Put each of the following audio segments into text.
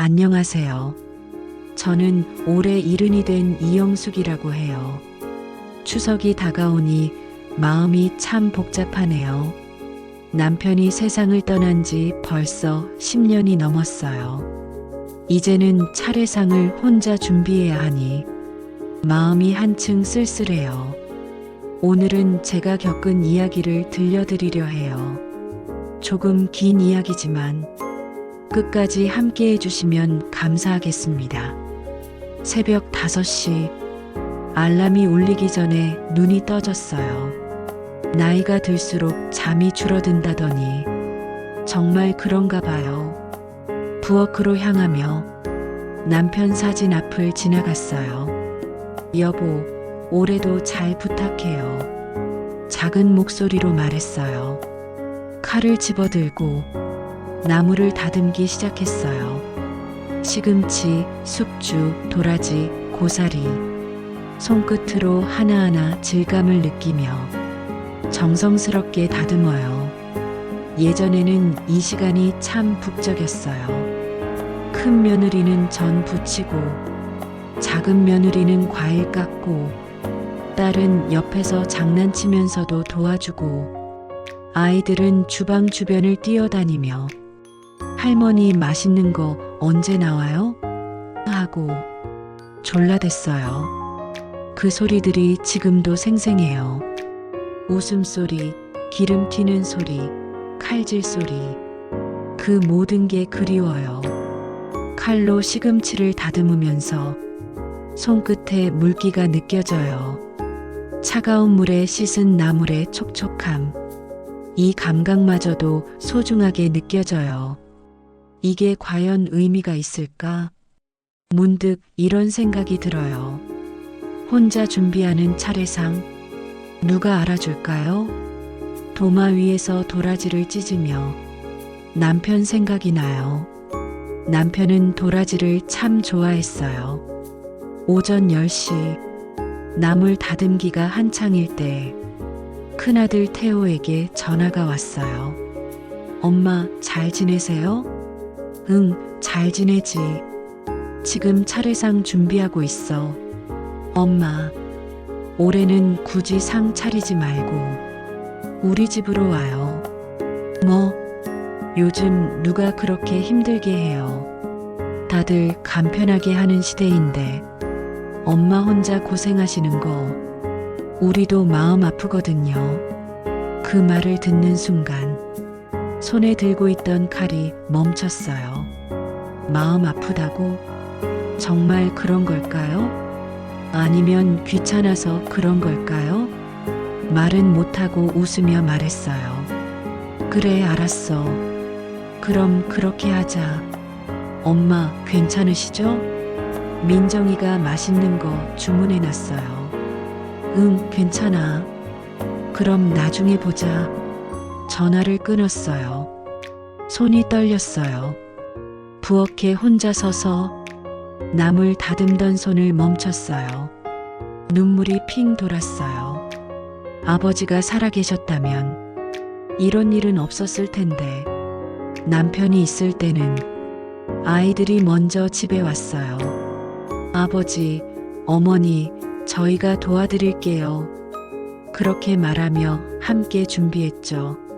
안녕하세요. 저는 올해 70이 된 이영숙이라고 해요. 추석이 다가오니 마음이 참 복잡하네요. 남편이 세상을 떠난 지 벌써 10년이 넘었어요. 이제는 차례상을 혼자 준비해야 하니 마음이 한층 쓸쓸해요. 오늘은 제가 겪은 이야기를 들려드리려 해요. 조금 긴 이야기지만 끝까지 함께 해주시면 감사하겠습니다. 새벽 5시 알람이 울리기 전에 눈이 떠졌어요. 나이가 들수록 잠이 줄어든다더니 정말 그런가 봐요. 부엌으로 향하며 남편 사진 앞을 지나갔어요. 여보, 올해도 잘 부탁해요. 작은 목소리로 말했어요. 칼을 집어들고 나무를 다듬기 시작했어요. 시금치, 숙주, 도라지, 고사리. 손끝으로 하나하나 질감을 느끼며 정성스럽게 다듬어요. 예전에는 이 시간이 참 북적였어요. 큰 며느리는 전 부치고 작은 며느리는 과일 깎고 딸은 옆에서 장난치면서도 도와주고 아이들은 주방 주변을 뛰어다니며 할머니 맛있는 거 언제 나와요? 하고 졸라댔어요. 그 소리들이 지금도 생생해요. 웃음소리, 기름 튀는 소리, 칼질 소리. 그 모든 게 그리워요. 칼로 시금치를 다듬으면서 손끝에 물기가 느껴져요. 차가운 물에 씻은 나물의 촉촉함. 이 감각마저도 소중하게 느껴져요. 이게 과연 의미가 있을까? 문득 이런 생각이 들어요. 혼자 준비하는 차례상, 누가 알아줄까요? 도마 위에서 도라지를 찢으며 남편 생각이 나요. 남편은 도라지를 참 좋아했어요. 오전 10시, 나물 다듬기가 한창일 때 큰아들 태호에게 전화가 왔어요. 엄마, 잘 지내세요? 응, 잘 지내지. 지금 차례상 준비하고 있어. 엄마, 올해는 굳이 상 차리지 말고 우리 집으로 와요. 뭐, 요즘 누가 그렇게 힘들게 해요. 다들 간편하게 하는 시대인데 엄마 혼자 고생하시는 거 우리도 마음 아프거든요. 그 말을 듣는 순간 손에 들고 있던 칼이 멈췄어요. 마음 아프다고? 정말 그런 걸까요? 아니면 귀찮아서 그런 걸까요? 말은 못하고 웃으며 말했어요. 그래, 알았어. 그럼 그렇게 하자. 엄마, 괜찮으시죠? 민정이가 맛있는 거 주문해놨어요. 응, 괜찮아. 그럼 나중에 보자. 전화를 끊었어요. 손이 떨렸어요. 부엌에 혼자 서서 나물 다듬던 손을 멈췄어요. 눈물이 핑 돌았어요. 아버지가 살아계셨다면 이런 일은 없었을 텐데 남편이 있을 때는 아이들이 먼저 집에 왔어요. 아버지, 어머니, 저희가 도와드릴게요. 그렇게 말하며 함께 준비했죠.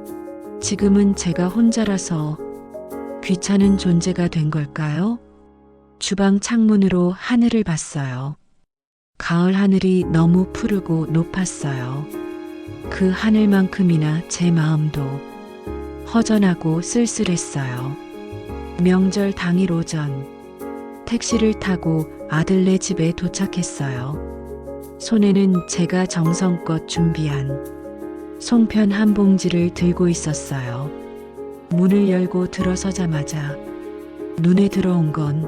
지금은 제가 혼자라서 귀찮은 존재가 된 걸까요? 주방 창문으로 하늘을 봤어요. 가을 하늘이 너무 푸르고 높았어요. 그 하늘만큼이나 제 마음도 허전하고 쓸쓸했어요. 명절 당일 오전 택시를 타고 아들네 집에 도착했어요. 손에는 제가 정성껏 준비한 송편 한 봉지를 들고 있었어요. 문을 열고 들어서자마자 눈에 들어온 건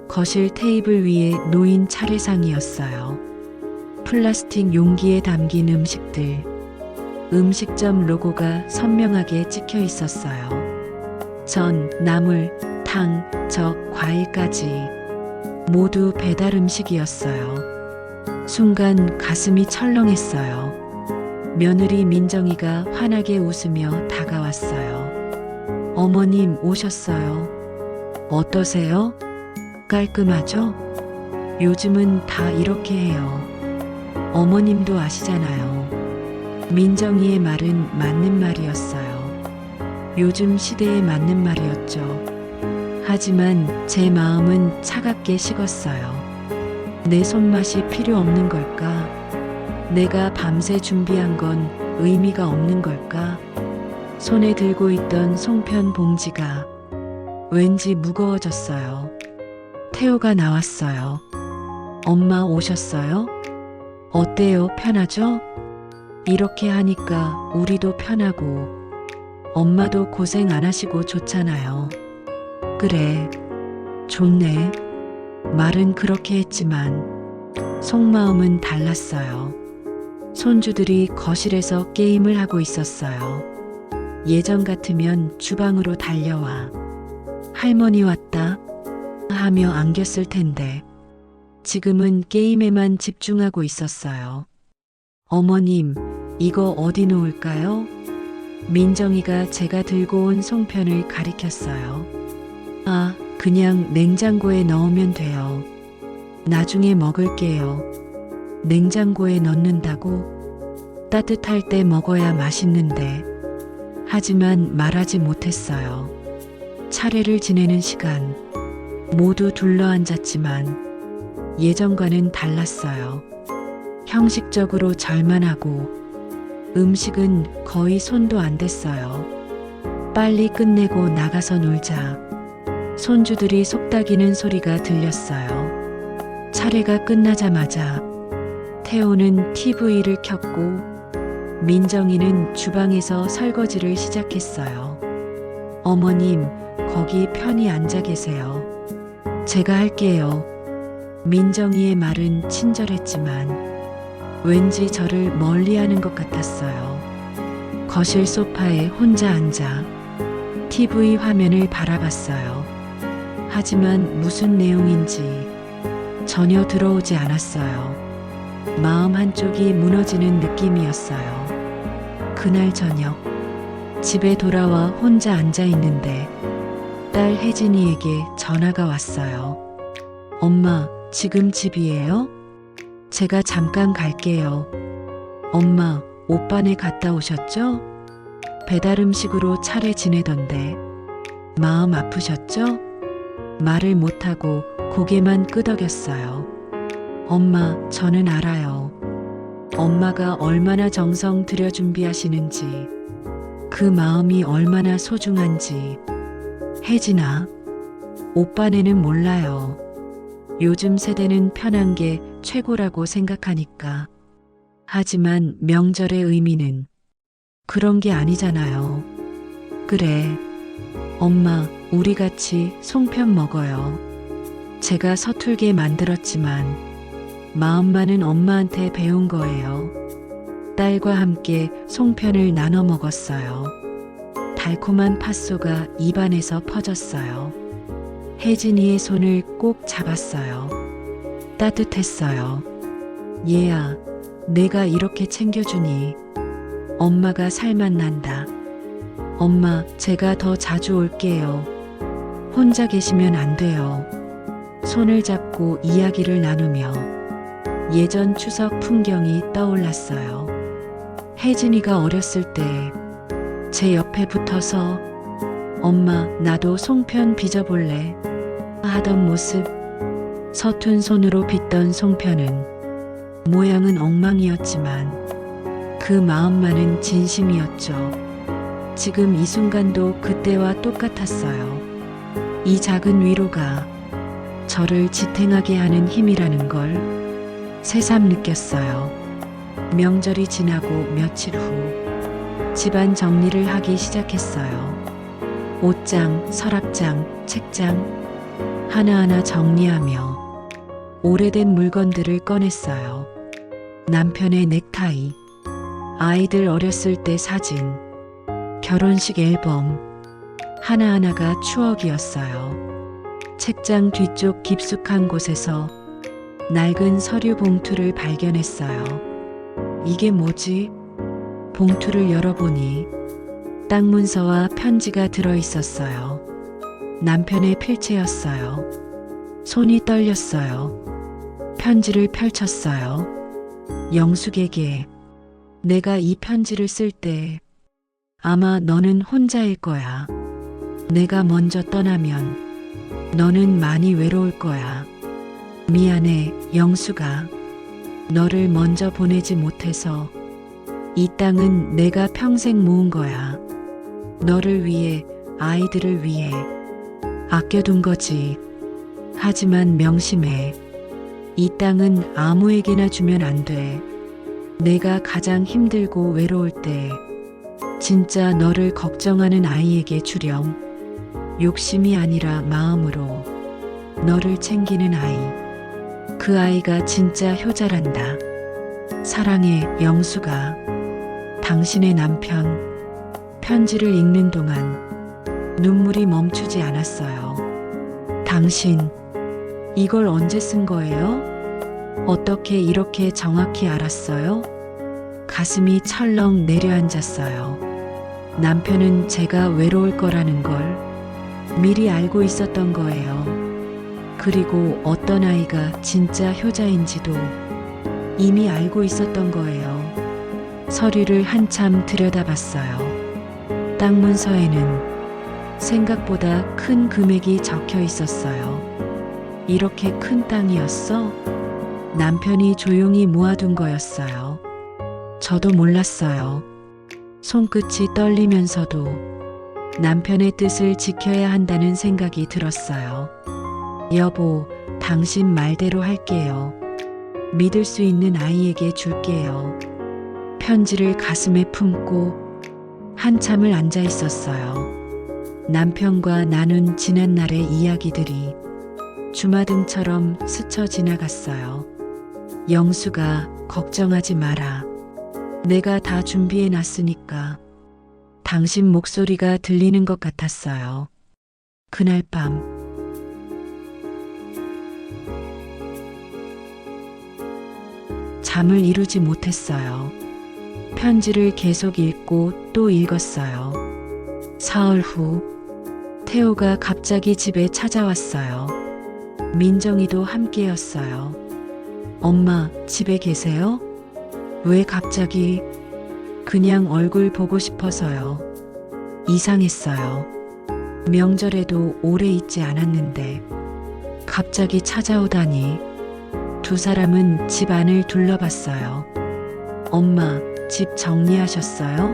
거실 테이블 위에 놓인 차례상이었어요. 플라스틱 용기에 담긴 음식들, 음식점 로고가 선명하게 찍혀 있었어요. 전, 나물, 탕, 적, 과일까지 모두 배달 음식이었어요. 순간 가슴이 철렁했어요. 며느리 민정이가 환하게 웃으며 다가왔어요. 어머님 오셨어요. 어떠세요? 깔끔하죠? 요즘은 다 이렇게 해요. 어머님도 아시잖아요. 민정이의 말은 맞는 말이었어요. 요즘 시대에 맞는 말이었죠. 하지만 제 마음은 차갑게 식었어요. 내 손맛이 필요 없는 걸까? 내가 밤새 준비한 건 의미가 없는 걸까? 손에 들고 있던 송편 봉지가 왠지 무거워졌어요. 태호가 나왔어요. 엄마 오셨어요? 어때요? 편하죠? 이렇게 하니까 우리도 편하고 엄마도 고생 안 하시고 좋잖아요. 그래, 좋네. 말은 그렇게 했지만 속마음은 달랐어요. 손주들이 거실에서 게임을 하고 있었어요. 예전 같으면 주방으로 달려와 할머니 왔다 하며 안겼을 텐데 지금은 게임에만 집중하고 있었어요. 어머님, 이거 어디 놓을까요? 민정이가 제가 들고 온 송편을 가리켰어요. 아, 그냥 냉장고에 넣으면 돼요. 나중에 먹을게요. 냉장고에 넣는다고? 따뜻할 때 먹어야 맛있는데. 하지만 말하지 못했어요. 차례를 지내는 시간. 모두 둘러앉았지만 예전과는 달랐어요. 형식적으로 절만 하고 음식은 거의 손도 안 댔어요. 빨리 끝내고 나가서 놀자. 손주들이 속닥이는 소리가 들렸어요. 차례가 끝나자마자 태호는 TV를 켰고 민정이는 주방에서 설거지를 시작했어요. 어머님, 거기 편히 앉아 계세요. 제가 할게요. 민정이의 말은 친절했지만 왠지 저를 멀리하는 것 같았어요. 거실 소파에 혼자 앉아 TV 화면을 바라봤어요. 하지만 무슨 내용인지 전혀 들어오지 않았어요. 마음 한쪽이 무너지는 느낌이었어요. 그날 저녁 집에 돌아와 혼자 앉아 있는데 딸 혜진이에게 전화가 왔어요. 엄마, 지금 집이에요? 제가 잠깐 갈게요. 엄마, 오빠네 갔다 오셨죠? 배달 음식으로 차례 지내던데 마음 아프셨죠? 말을 못하고 고개만 끄덕였어요. 엄마, 저는 알아요. 엄마가 얼마나 정성 들여 준비하시는지, 그 마음이 얼마나 소중한지. 혜진아, 오빠네는 몰라요. 요즘 세대는 편한 게 최고라고 생각하니까. 하지만 명절의 의미는 그런 게 아니잖아요. 그래, 엄마, 우리 같이 송편 먹어요. 제가 서툴게 만들었지만 마음만은 엄마한테 배운 거예요. 딸과 함께 송편을 나눠 먹었어요. 달콤한 팥소가 입안에서 퍼졌어요. 혜진이의 손을 꼭 잡았어요. 따뜻했어요. 얘야, 내가 이렇게 챙겨주니 엄마가 살만 난다. 엄마, 제가 더 자주 올게요. 혼자 계시면 안 돼요. 손을 잡고 이야기를 나누며 예전 추석 풍경이 떠올랐어요. 혜진이가 어렸을 때 제 옆에 붙어서 엄마, 나도 송편 빚어볼래 하던 모습, 서툰 손으로 빚던 송편은 모양은 엉망이었지만 그 마음만은 진심이었죠. 지금 이 순간도 그때와 똑같았어요. 이 작은 위로가 저를 지탱하게 하는 힘이라는 걸 새삼 느꼈어요. 명절이 지나고 며칠 후 집안 정리를 하기 시작했어요. 옷장, 서랍장, 책장 하나하나 정리하며 오래된 물건들을 꺼냈어요. 남편의 넥타이, 아이들 어렸을 때 사진, 결혼식 앨범 하나하나가 추억이었어요. 책장 뒤쪽 깊숙한 곳에서 낡은 서류 봉투를 발견했어요. 이게 뭐지? 봉투를 열어보니 땅 문서와 편지가 들어 있었어요. 남편의 필체였어요. 손이 떨렸어요. 편지를 펼쳤어요. 영숙에게. 내가 이 편지를 쓸 때 아마 너는 혼자일 거야. 내가 먼저 떠나면 너는 많이 외로울 거야. 미안해, 영숙아. 너를 먼저 보내지 못해서 이 땅은 내가 평생 모은 거야. 너를 위해, 아이들을 위해 아껴둔 거지. 하지만 명심해. 이 땅은 아무에게나 주면 안 돼. 내가 가장 힘들고 외로울 때 진짜 너를 걱정하는 아이에게 주렴. 욕심이 아니라 마음으로 너를 챙기는 아이. 그 아이가 진짜 효자란다. 사랑해, 영숙아. 당신의 남편. 편지를 읽는 동안 눈물이 멈추지 않았어요. 당신, 이걸 언제 쓴 거예요? 어떻게 이렇게 정확히 알았어요? 가슴이 철렁 내려앉았어요. 남편은 제가 외로울 거라는 걸 미리 알고 있었던 거예요. 그리고 어떤 아이가 진짜 효자인지도 이미 알고 있었던 거예요. 서류를 한참 들여다봤어요. 땅 문서에는 생각보다 큰 금액이 적혀 있었어요. 이렇게 큰 땅이었어? 남편이 조용히 모아둔 거였어요. 저도 몰랐어요. 손끝이 떨리면서도 남편의 뜻을 지켜야 한다는 생각이 들었어요. 여보, 당신 말대로 할게요. 믿을 수 있는 아이에게 줄게요. 편지를 가슴에 품고 한참을 앉아 있었어요. 남편과 나눈 지난날의 이야기들이 주마등처럼 스쳐 지나갔어요. 영수가 걱정하지 마라. 내가 다 준비해 놨으니까. 당신 목소리가 들리는 것 같았어요. 그날 밤 잠을 이루지 못했어요. 편지를 계속 읽고 또 읽었어요. 사흘 후 태호가 갑자기 집에 찾아왔어요. 민정이도 함께였어요. 엄마, 집에 계세요? 왜 갑자기? 그냥 얼굴 보고 싶어서요. 이상했어요. 명절에도 오래 있지 않았는데 갑자기 찾아오다니. 두 사람은 집 안을 둘러봤어요. 엄마, 집 정리하셨어요?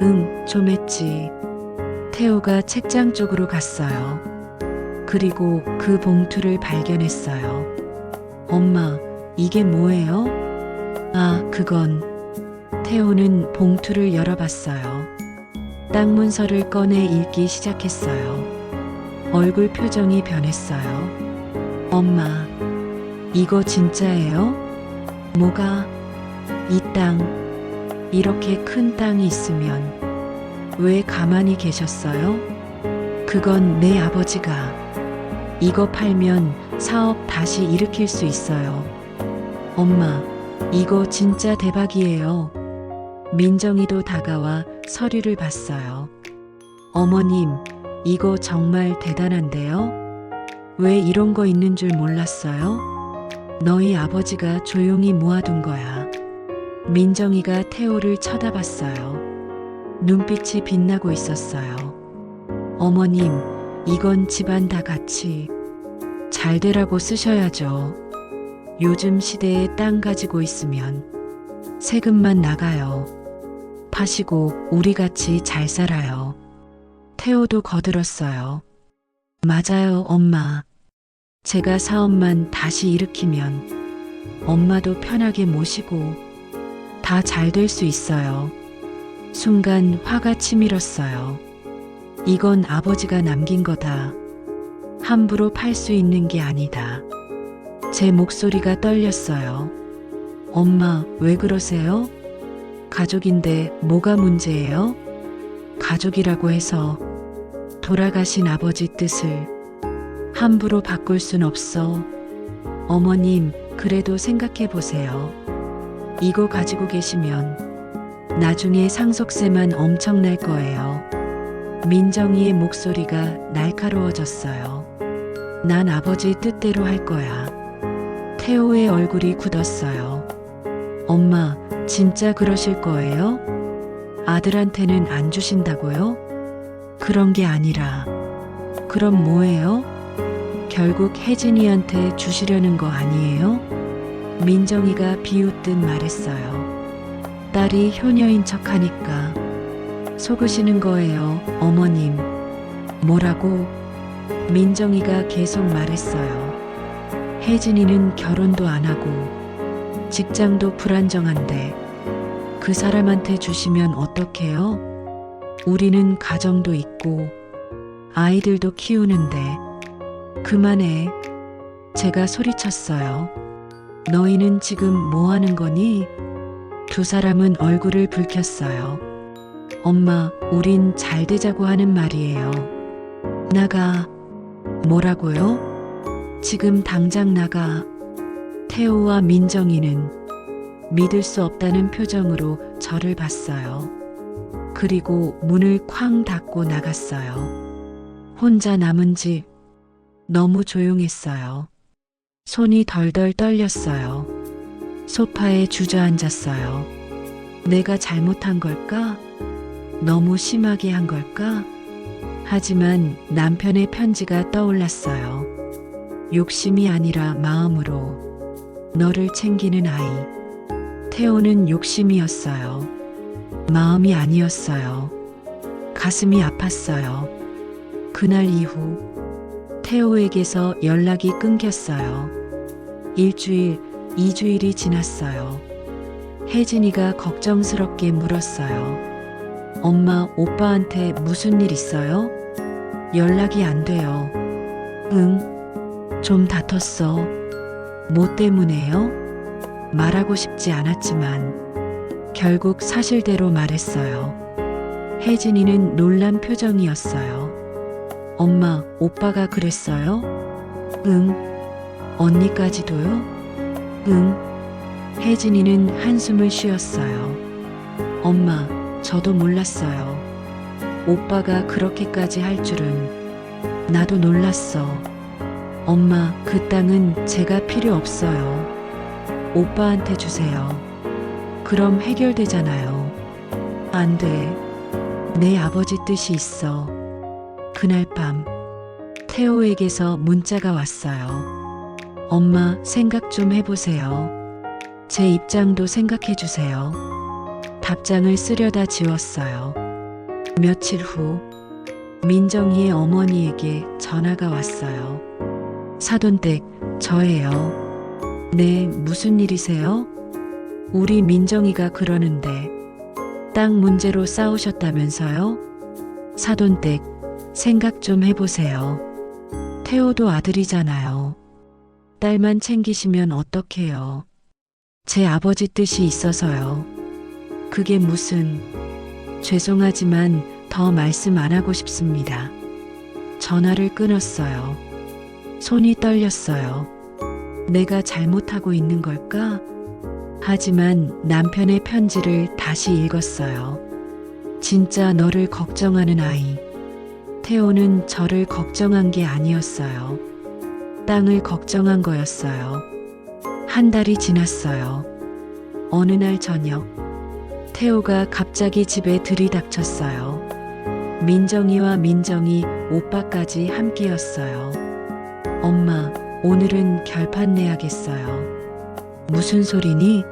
응, 좀 했지. 태호가 책장 쪽으로 갔어요. 그리고 그 봉투를 발견했어요. 엄마, 이게 뭐예요? 아, 그건. 태호는 봉투를 열어봤어요. 땅 문서를 꺼내 읽기 시작했어요. 얼굴 표정이 변했어요. 엄마, 이거 진짜예요? 뭐가? 이 땅, 이렇게 큰 땅이 있으면 왜 가만히 계셨어요? 그건 내 아버지가 이거 팔면 사업 다시 일으킬 수 있어요. 엄마, 이거 진짜 대박이에요. 민정이도 다가와 서류를 봤어요. 어머님, 이거 정말 대단한데요? 왜 이런 거 있는 줄 몰랐어요? 너희 아버지가 조용히 모아둔 거야. 민정이가 태호를 쳐다봤어요. 눈빛이 빛나고 있었어요. 어머님, 이건 집안 다 같이 잘 되라고 쓰셔야죠. 요즘 시대에 땅 가지고 있으면 세금만 나가요. 파시고 우리 같이 잘 살아요. 태호도 거들었어요. 맞아요, 엄마. 제가 사업만 다시 일으키면 엄마도 편하게 모시고 다 잘 될 수 있어요. 순간 화가 치밀었어요. 이건 아버지가 남긴 거다. 함부로 팔 수 있는 게 아니다. 제 목소리가 떨렸어요. 엄마, 왜 그러세요? 가족인데 뭐가 문제예요? 가족이라고 해서 돌아가신 아버지 뜻을 함부로 바꿀 순 없어. 어머님, 그래도 생각해 보세요. 이거 가지고 계시면 나중에 상속세만 엄청날 거예요. 민정이의 목소리가 날카로워졌어요. 난 아버지 뜻대로 할 거야. 태호의 얼굴이 굳었어요. 엄마, 진짜 그러실 거예요? 아들한테는 안 주신다고요? 그런 게 아니라, 그럼 뭐예요? 결국 혜진이한테 주시려는 거 아니에요? 민정이가 비웃듯 말했어요. 딸이 효녀인 척 하니까 속으시는 거예요, 어머님. 뭐라고? 민정이가 계속 말했어요. 혜진이는 결혼도 안 하고 직장도 불안정한데 그 사람한테 주시면 어떡해요? 우리는 가정도 있고 아이들도 키우는데. 그만해. 제가 소리쳤어요. 너희는 지금 뭐 하는 거니? 두 사람은 얼굴을 붉혔어요. 엄마, 우린 잘 되자고 하는 말이에요. 나가. 뭐라고요? 지금 당장 나가. 태호와 민정이는 믿을 수 없다는 표정으로 저를 봤어요. 그리고 문을 쾅 닫고 나갔어요. 혼자 남은 집. 너무 조용했어요. 손이 덜덜 떨렸어요. 소파에 주저앉았어요. 내가 잘못한 걸까? 너무 심하게 한 걸까? 하지만 남편의 편지가 떠올랐어요. 욕심이 아니라 마음으로 너를 챙기는 아이. 태호는 욕심이었어요. 마음이 아니었어요. 가슴이 아팠어요. 그날 이후 태호에게서 연락이 끊겼어요. 일주일, 2주일이 지났어요. 혜진이가 걱정스럽게 물었어요. 엄마, 오빠한테 무슨 일 있어요? 연락이 안 돼요. 응, 좀 다퉜어. 뭐 때문에요? 말하고 싶지 않았지만 결국 사실대로 말했어요. 혜진이는 놀란 표정이었어요. 엄마, 오빠가 그랬어요? 응. 언니까지도요? 응. 혜진이는 한숨을 쉬었어요. 엄마, 저도 몰랐어요. 오빠가 그렇게까지 할 줄은. 나도 놀랐어. 엄마, 그 땅은 제가 필요 없어요. 오빠한테 주세요. 그럼 해결되잖아요. 안 돼. 내 아버지 뜻이 있어. 그날 밤 태호에게서 문자가 왔어요. 엄마, 생각 좀 해보세요. 제 입장도 생각해 주세요. 답장을 쓰려다 지웠어요. 며칠 후 민정이의 어머니에게 전화가 왔어요. 사돈댁, 저예요. 네, 무슨 일이세요? 우리 민정이가 그러는데 땅 문제로 싸우셨다면서요? 사돈댁, 생각 좀 해보세요. 태호도 아들이잖아요. 딸만 챙기시면 어떡해요. 제 아버지 뜻이 있어서요. 그게 무슨. 죄송하지만 더 말씀 안 하고 싶습니다. 전화를 끊었어요. 손이 떨렸어요. 내가 잘못하고 있는 걸까? 하지만 남편의 편지를 다시 읽었어요. 진짜 너를 걱정하는 아이. 태호는 저를 걱정한 게 아니었어요. 땅을 걱정한 거였어요. 한 달이 지났어요. 어느 날 저녁, 태호가 갑자기 집에 들이닥쳤어요. 민정이와 민정이 오빠까지 함께였어요. 엄마, 오늘은 결판 내야겠어요. 무슨 소리니?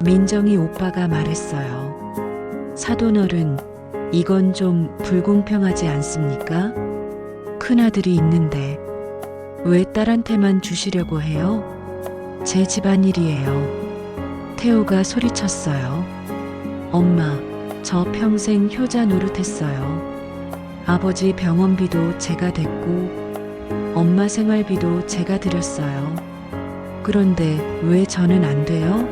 민정이 오빠가 말했어요. 사돈어른, 이건 좀 불공평하지 않습니까? 큰아들이 있는데 왜 딸한테만 주시려고 해요? 제 집안일이에요. 태호가 소리쳤어요. 엄마, 저 평생 효자 노릇했어요. 아버지 병원비도 제가 댔고 엄마 생활비도 제가 드렸어요. 그런데 왜 저는 안 돼요?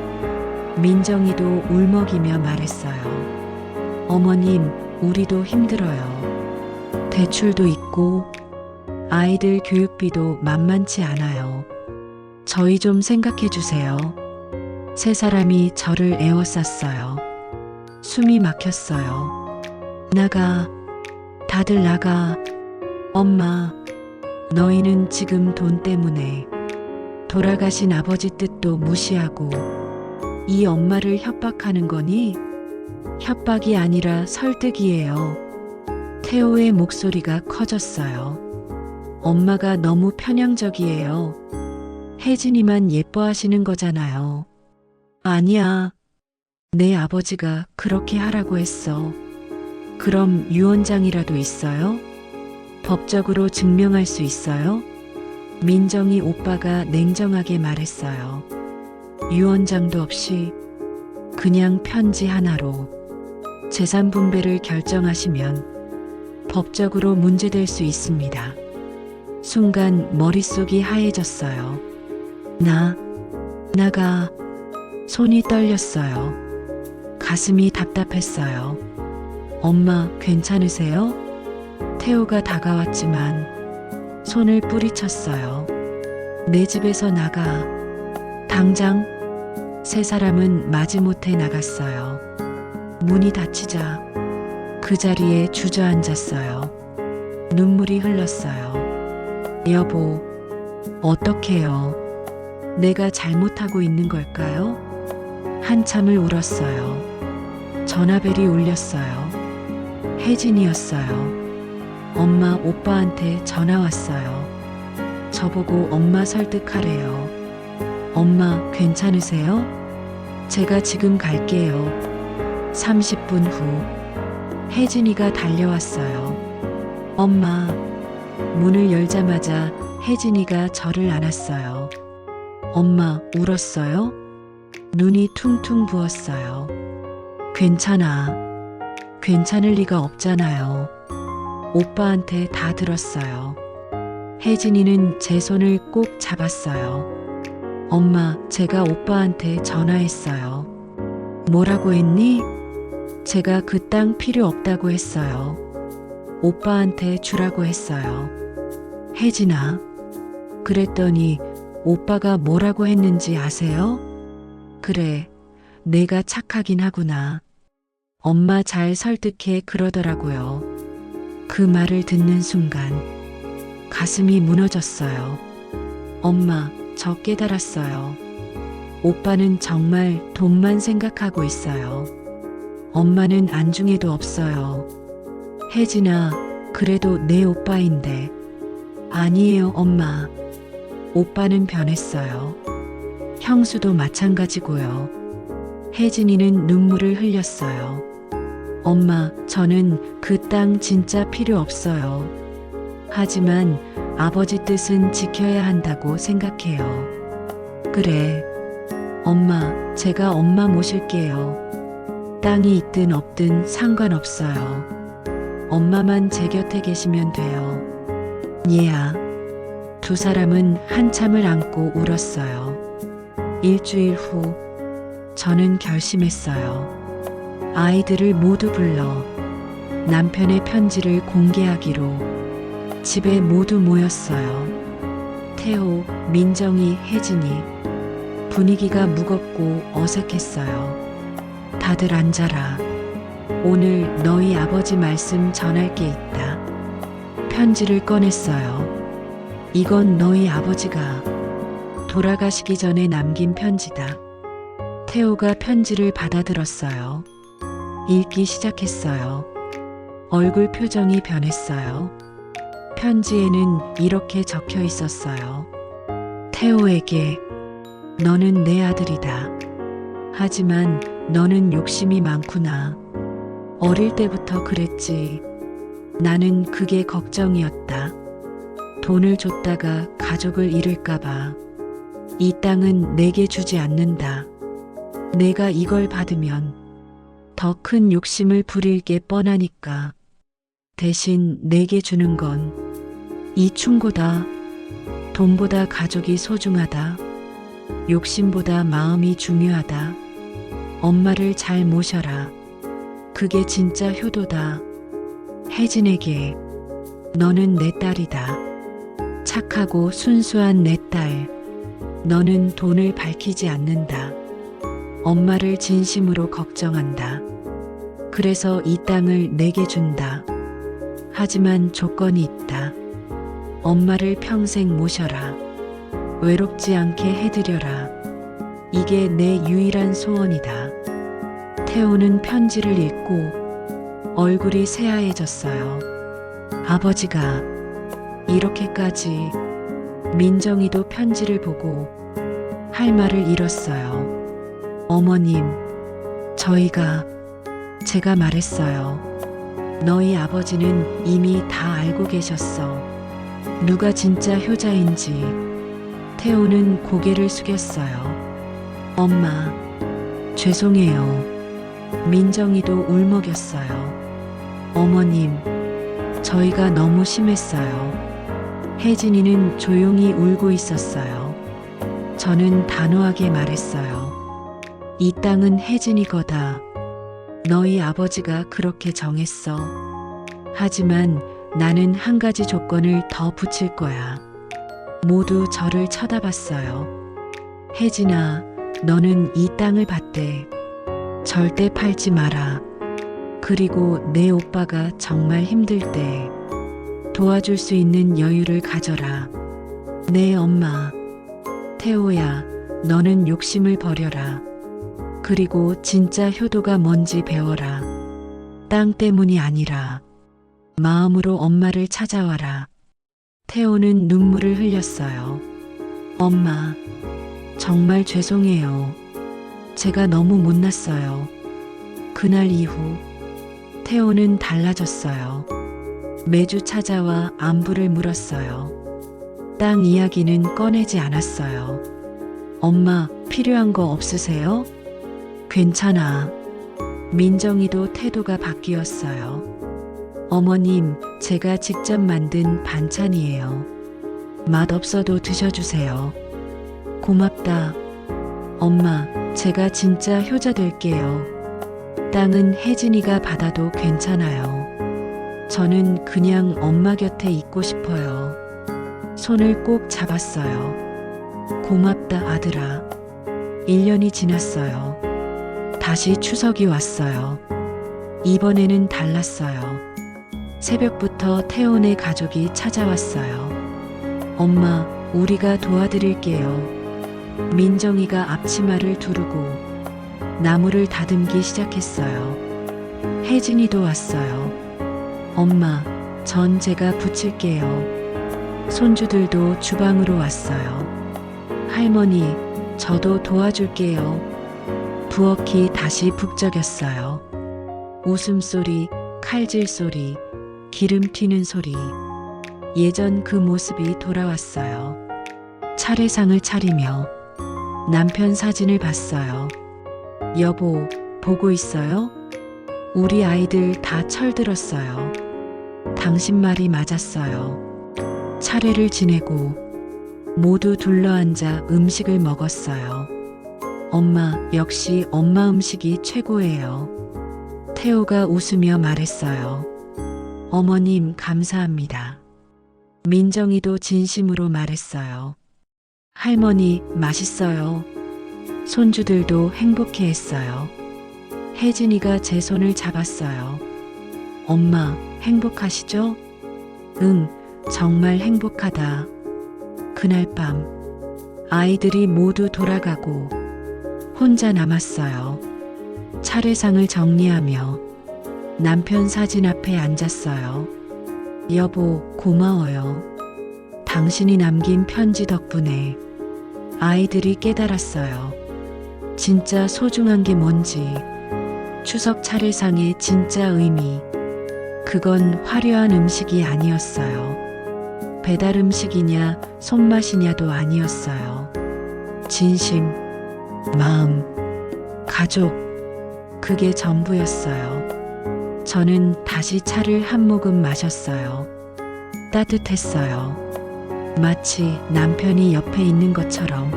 민정이도 울먹이며 말했어요. 어머님, 우리도 힘들어요. 대출도 있고 아이들 교육비도 만만치 않아요. 저희 좀 생각해 주세요. 세 사람이 저를 에워쌌어요. 숨이 막혔어요. 나가. 다들 나가. 엄마, 너희는 지금 돈 때문에 돌아가신 아버지 뜻도 무시하고 이 엄마를 협박하는 거니? 협박이 아니라 설득이에요. 태호의 목소리가 커졌어요. 엄마가 너무 편향적이에요. 혜진이만 예뻐하시는 거잖아요. 아니야. 내 아버지가 그렇게 하라고 했어. 그럼 유언장이라도 있어요? 법적으로 증명할 수 있어요? 민정이 오빠가 냉정하게 말했어요. 유언장도 없이 그냥 편지 하나로 재산 분배를 결정하시면 법적으로 문제될 수 있습니다. 순간 머릿속이 하얘졌어요. 나가 손이 떨렸어요. 가슴이 답답했어요. 엄마 괜찮으세요? 태호가 다가왔지만 손을 뿌리쳤어요. 내 집에서 나가. 당장. 세 사람은 마지못해 나갔어요. 문이 닫히자 그 자리에 주저앉았어요. 눈물이 흘렀어요. 여보, 어떡해요? 내가 잘못하고 있는 걸까요? 한참을 울었어요. 전화벨이 울렸어요. 혜진이었어요. 엄마, 오빠한테 전화 왔어요. 저보고 엄마 설득하래요. 엄마 괜찮으세요? 제가 지금 갈게요. 30분 후 혜진이가 달려왔어요. 엄마. 문을 열자마자 혜진이가 저를 안았어요. 엄마 울었어요? 눈이 퉁퉁 부었어요. 괜찮아. 괜찮을 리가 없잖아요. 오빠한테 다 들었어요. 혜진이는 제 손을 꼭 잡았어요. 엄마, 제가 오빠한테 전화했어요. 뭐라고 했니? 제가 그 땅 필요 없다고 했어요. 오빠한테 주라고 했어요. 혜진아, 그랬더니 오빠가 뭐라고 했는지 아세요? 그래, 내가 착하긴 하구나. 엄마 잘 설득해 그러더라고요. 그 말을 듣는 순간 가슴이 무너졌어요. 엄마, 저 깨달았어요. 오빠는 정말 돈만 생각하고 있어요. 엄마는 안중에도 없어요. 혜진아, 그래도 내 오빠인데. 아니에요, 엄마. 오빠는 변했어요. 형수도 마찬가지고요. 혜진이는 눈물을 흘렸어요. 엄마, 저는 그 땅 진짜 필요 없어요. 하지만 아버지 뜻은 지켜야 한다고 생각해요. 그래. 엄마, 제가 엄마 모실게요. 땅이 있든 없든 상관없어요. 엄마만 제 곁에 계시면 돼요. 얘야. 두 사람은 한참을 안고 울었어요. 일주일 후 저는 결심했어요. 아이들을 모두 불러 남편의 편지를 공개하기로. 집에 모두 모였어요. 태호, 민정이, 혜진이. 분위기가 무겁고 어색했어요. 다들 앉아라. 오늘 너희 아버지 말씀 전할 게 있다. 편지를 꺼냈어요. 이건 너희 아버지가 돌아가시기 전에 남긴 편지다. 태호가 편지를 받아들었어요. 읽기 시작했어요. 얼굴 표정이 변했어요. 편지에는 이렇게 적혀 있었어요. 태호에게, 너는 내 아들이다. 하지만 너는 욕심이 많구나. 어릴 때부터 그랬지. 나는 그게 걱정이었다. 돈을 줬다가 가족을 잃을까봐. 이 땅은 내게 주지 않는다. 내가 이걸 받으면 더 큰 욕심을 부릴 게 뻔하니까. 대신 내게 주는 건 이 충고다. 돈보다 가족이 소중하다. 욕심보다 마음이 중요하다. 엄마를 잘 모셔라. 그게 진짜 효도다. 혜진에게, 너는 내 딸이다. 착하고 순수한 내 딸. 너는 돈을 밝히지 않는다. 엄마를 진심으로 걱정한다. 그래서 이 땅을 내게 준다. 하지만 조건이 있다. 엄마를 평생 모셔라. 외롭지 않게 해드려라. 이게 내 유일한 소원이다. 태호는 편지를 읽고 얼굴이 새하얘졌어요. 아버지가 이렇게까지. 민정이도 편지를 보고 할 말을 잃었어요. 어머님, 제가 말했어요. 너희 아버지는 이미 다 알고 계셨어. 누가 진짜 효자인지. 태호는 고개를 숙였어요. 엄마, 죄송해요. 민정이도 울먹였어요. 어머님, 저희가 너무 심했어요. 혜진이는 조용히 울고 있었어요. 저는 단호하게 말했어요. 이 땅은 혜진이 거다. 너희 아버지가 그렇게 정했어. 하지만 나는 한 가지 조건을 더 붙일 거야. 모두 저를 쳐다봤어요. 혜진아, 너는 이 땅을 받대. 절대 팔지 마라. 그리고 내 오빠가 정말 힘들 때 도와줄 수 있는 여유를 가져라. 네, 엄마. 태호야, 너는 욕심을 버려라. 그리고 진짜 효도가 뭔지 배워라. 땅 때문이 아니라 마음으로 엄마를 찾아와라. 태호는 눈물을 흘렸어요. 엄마, 정말 죄송해요. 제가 너무 못났어요. 그날 이후 태호는 달라졌어요. 매주 찾아와 안부를 물었어요. 땅 이야기는 꺼내지 않았어요. 엄마, 필요한 거 없으세요? 괜찮아. 민정이도 태도가 바뀌었어요. 어머님, 제가 직접 만든 반찬이에요. 맛없어도 드셔주세요. 고맙다. 엄마, 제가 진짜 효자 될게요. 땅은 혜진이가 받아도 괜찮아요. 저는 그냥 엄마 곁에 있고 싶어요. 손을 꼭 잡았어요. 고맙다, 아들아. 1년이 지났어요. 다시 추석이 왔어요. 이번에는 달랐어요. 새벽부터 태훈의 가족이 찾아왔어요. 엄마, 우리가 도와드릴게요. 민정이가 앞치마를 두르고 나무를 다듬기 시작했어요. 혜진이도 왔어요. 엄마, 전 제가 부칠게요. 손주들도 주방으로 왔어요. 할머니, 저도 도와줄게요. 부엌이 다시 북적였어요. 웃음소리, 칼질 소리, 기름 튀는 소리. 예전 그 모습이 돌아왔어요. 차례상을 차리며 남편 사진을 봤어요. 여보, 보고 있어요? 우리 아이들 다 철들었어요. 당신 말이 맞았어요. 차례를 지내고 모두 둘러앉아 음식을 먹었어요. 엄마, 역시 엄마 음식이 최고예요. 태호가 웃으며 말했어요. 어머님, 감사합니다. 민정이도 진심으로 말했어요. 할머니, 맛있어요. 손주들도 행복해했어요. 혜진이가 제 손을 잡았어요. 엄마, 행복하시죠? 응, 정말 행복하다. 그날 밤, 아이들이 모두 돌아가고 혼자 남았어요. 차례상을 정리하며 남편 사진 앞에 앉았어요. 여보, 고마워요. 당신이 남긴 편지 덕분에 아이들이 깨달았어요. 진짜 소중한 게 뭔지. 추석 차례상의 진짜 의미. 그건 화려한 음식이 아니었어요. 배달 음식이냐 손맛이냐도 아니었어요. 진심, 마음, 가족. 그게 전부였어요. 저는 다시 차를 한 모금 마셨어요. 따뜻했어요. 마치 남편이 옆에 있는 것처럼.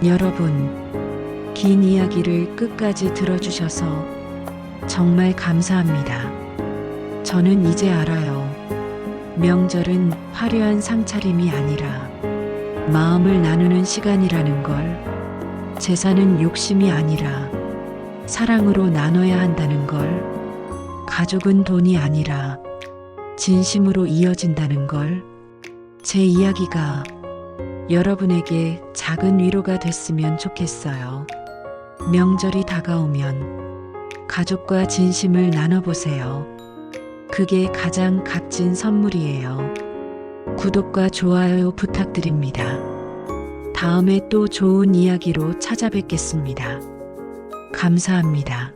여러분, 긴 이야기를 끝까지 들어주셔서 정말 감사합니다. 저는 이제 알아요. 명절은 화려한 상차림이 아니라 마음을 나누는 시간이라는 걸. 재산은 욕심이 아니라 사랑으로 나눠야 한다는 걸. 가족은 돈이 아니라 진심으로 이어진다는 걸, 제 이야기가 여러분에게 작은 위로가 됐으면 좋겠어요. 명절이 다가오면 가족과 진심을 나눠보세요. 그게 가장 값진 선물이에요. 구독과 좋아요 부탁드립니다. 다음에 또 좋은 이야기로 찾아뵙겠습니다. 감사합니다.